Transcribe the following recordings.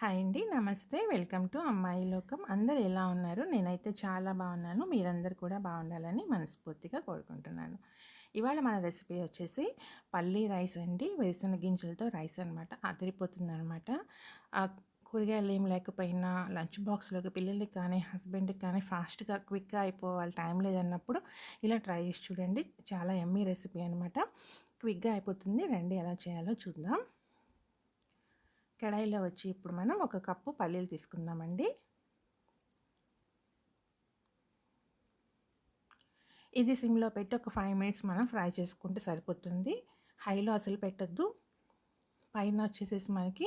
Hi అండి. నమస్తే. Welcome to అమ్మాయి లోకం. అందరూ ఎలా ఉన్నారు? నేనైతే చాలా బాగున్నాను. మీరందరూ కూడా బాగుండాలని మనస్ఫూర్తిగా కోరుకుంటున్నాను. ఇవాళ మన రెసిపీ వచ్చేసి పల్లీ రైస్ అండి. వేరుశెనగ గింజలతో రైస్ అనమాట. అదిరిపోతుందనమాట. కూరగాయలు ఏం లేకపోయినా లంచ్ బాక్స్‌లోకి పిల్లలకి కానీ, హస్బెండ్‌కి కానీ ఫాస్ట్‌గా, క్విక్‌గా అయిపోవాలి, టైం లేదన్నప్పుడు ఇలా ట్రై చేసి చూడండి. చాలా యమ్మీ రెసిపీ అనమాట. క్విక్‌గా అయిపోతుంది. రండి ఎలా చేయాలో చూద్దాం. కడాయిలో వచ్చి ఇప్పుడు మనం ఒక కప్పు పల్లీలు తీసుకుందామండి. ఇది సిమ్లో పెట్టి ఒక 5 మినిట్స్ మనం ఫ్రై చేసుకుంటే సరిపోతుంది. హైలో అసలు పెట్టద్దు. పైన వచ్చేసేసి మనకి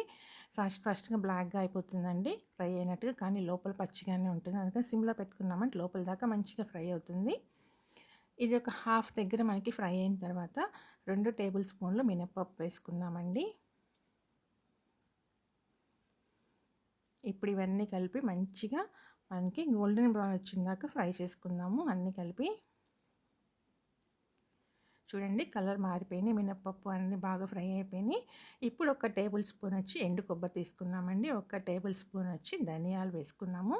ఫస్ట్గా బ్లాక్గా అయిపోతుందండి ఫ్రై అయినట్టుగా, కానీ లోపల పచ్చిగానే ఉంటుంది. అందుకని సిమ్లో పెట్టుకున్నామంటే లోపల దాకా మంచిగా ఫ్రై అవుతుంది. ఇది ఒక హాఫ్ దగ్గర మనకి ఫ్రై అయిన తర్వాత 2 టేబుల్ స్పూన్లు మినపప్పు వేసుకుందామండి. ఇప్పుడు ఇవన్నీ కలిపి మంచిగా మనకి గోల్డెన్ బ్రౌన్ వచ్చిందాక ఫ్రై చేసుకుందాము. అన్నీ కలిపి చూడండి, కలర్ మారిపోయినాయి. మినపప్పు అన్నీ బాగా ఫ్రై అయిపోయినాయి. ఇప్పుడు ఒక టేబుల్ స్పూన్ వచ్చి ఎండు కొబ్బరి తీసుకున్నామండి. ఒక టేబుల్ స్పూన్ వచ్చి ధనియాలు వేసుకున్నాము.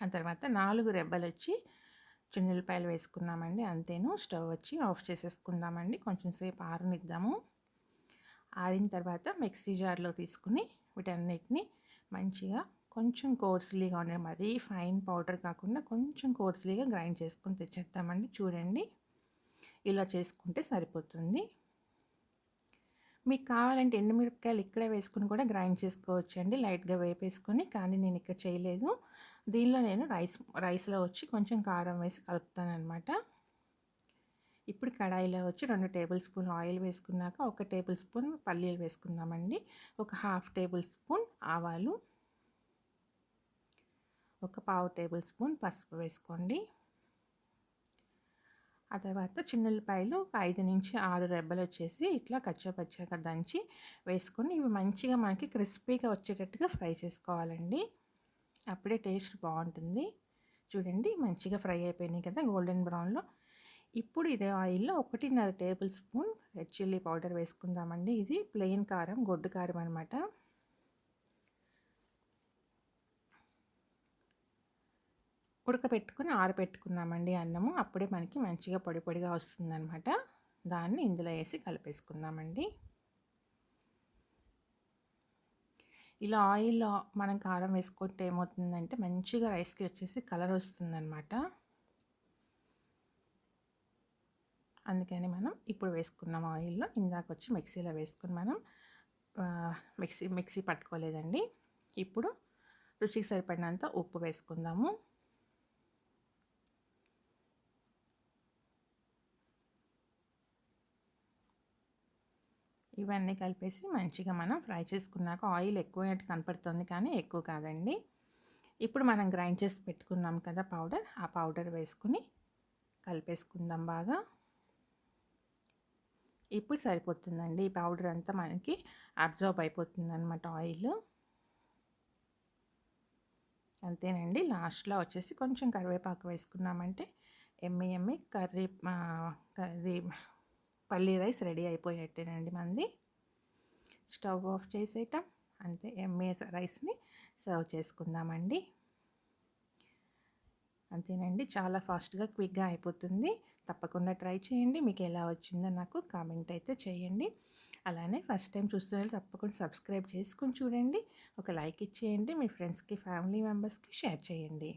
ఆ తర్వాత 4 రెబ్బలు వచ్చి చిన్నులపాయలు వేసుకున్నామండి. అంతేను. స్టవ్ వచ్చి ఆఫ్ చేసేసుకుందామండి. కొంచెం సేపు ఆరనిద్దాము. ఆరిన తర్వాత మిక్సీ జార్లో తీసుకుని వీటన్నిటిని మంచిగా కొంచెం కోర్స్లీగా ఉండే, మరీ ఫైన్ పౌడర్ కాకుండా కొంచెం కోర్స్లీగా గ్రైండ్ చేసుకొని తెచ్చేద్దామండి. చూడండి, ఇలా చేసుకుంటే సరిపోతుంది. మీకు కావాలంటే ఎండుమిరపకాయలు ఇక్కడే వేసుకుని కూడా గ్రైండ్ చేసుకోవచ్చు అండి, లైట్గా వేపేసుకొని. కానీ నేను ఇక్కడ చేయలేదు. దీనిలో నేను రైస్లో వచ్చి కొంచెం కారం వేసి కలుపుతానమాట. ఇప్పుడు కడాయిలో వచ్చి 2 టేబుల్ స్పూన్ ఆయిల్ వేసుకున్నాక 1 టేబుల్ స్పూన్ పల్లీలు వేసుకుందామండి. ఒక హాఫ్ టేబుల్ స్పూన్ ఆవాలు, ఒక పావు టేబుల్ స్పూన్ పసుపు వేసుకోండి. ఆ తర్వాత చిన్నుల్లిపాయలు ఒక 5 నుంచి 6 రెబ్బలు వచ్చేసి ఇట్లా కచ్చాపచ్చాగా దంచి వేసుకొని ఇవి మంచిగా మనకి క్రిస్పీగా వచ్చేటట్టుగా ఫ్రై చేసుకోవాలండి. అప్పుడే టేస్ట్ బాగుంటుంది. చూడండి, మంచిగా ఫ్రై అయిపోయినాయి కదా గోల్డెన్ బ్రౌన్లో. ఇప్పుడు ఇదే ఆయిల్లో 1.5 table spoon red chilli powder వేసుకుందామండి. ఇది ప్లెయిన్ కారం, గొడ్డు కారం అనమాట. ఉడకపెట్టుకుని ఆరబెట్టుకున్నామండి అన్నము. అప్పుడే మనకి మంచిగా పొడి పొడిగా వస్తుందన్నమాట. దాన్ని ఇందులో వేసి కలిపేసుకుందామండి. ఇలా ఆయిల్లో మనం కారం వేసుకుంటే ఏమవుతుందంటే మంచిగా రైస్కి వచ్చేసి కలర్ వస్తుందన్నమాట. అందుకని మనం ఇప్పుడు వేసుకున్నాం ఆయిల్లో. ఇందాక వచ్చి మిక్సీలో వేసుకుని మనం మిక్సీ పట్టుకోలేదండి. ఇప్పుడు రుచికి సరిపడినంత ఉప్పు వేసుకుందాము. ఇవన్నీ కలిపేసి మంచిగా మనం ఫ్రై చేసుకున్నాక ఆయిల్ ఎక్కువైనట్టు కనపడుతుంది, కానీ ఎక్కువ కాదండి. ఇప్పుడు మనం గ్రైండ్ చేసి పెట్టుకున్నాం కదా పౌడర్, ఆ పౌడర్ వేసుకుని కలిపేసుకుందాం బాగా. ఇప్పుడు సరిపోతుందండి. ఈ పౌడర్ అంతా మనకి అబ్జర్వ్ అయిపోతుంది అనమాట ఆయిల్. అంతేనండి. లాస్ట్లో వచ్చేసి కొంచెం కరివేపాకు వేసుకున్నామంటే ఎమ్మి కర్రీ పల్లీ రైస్ రెడీ అయిపోయినట్టేనండి మనది. స్టవ్ ఆఫ్ చేసేయటం అంతే. ఎమ్మి రైస్ని సర్వ్ చేసుకుందామండి. అంతేనండి, చాలా ఫాస్ట్గా క్విక్గా అయిపోతుంది. తప్పకుండా ట్రై చేయండి. మీకు ఎలా వచ్చిందో నాకు కామెంట్ అయితే చేయండి. అలానే ఫస్ట్ టైం చూస్తున్న తప్పకుండా సబ్స్క్రైబ్ చేసుకుని చూడండి. ఒక లైక్ ఇచ్చేయండి. మీ ఫ్రెండ్స్కి, ఫ్యామిలీ మెంబర్స్కి షేర్ చేయండి.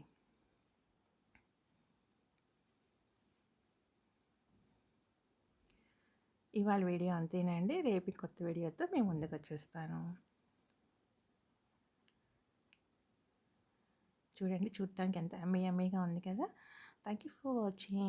ఇవాళ వీడియో అంతేనండి. రేపు కొత్త వీడియోతో మేము ముందుకు వచ్చేస్తాను. చూడండి, చూడటానికి ఎంత యమ్మీగా ఉంది కదా. Thank you for watching.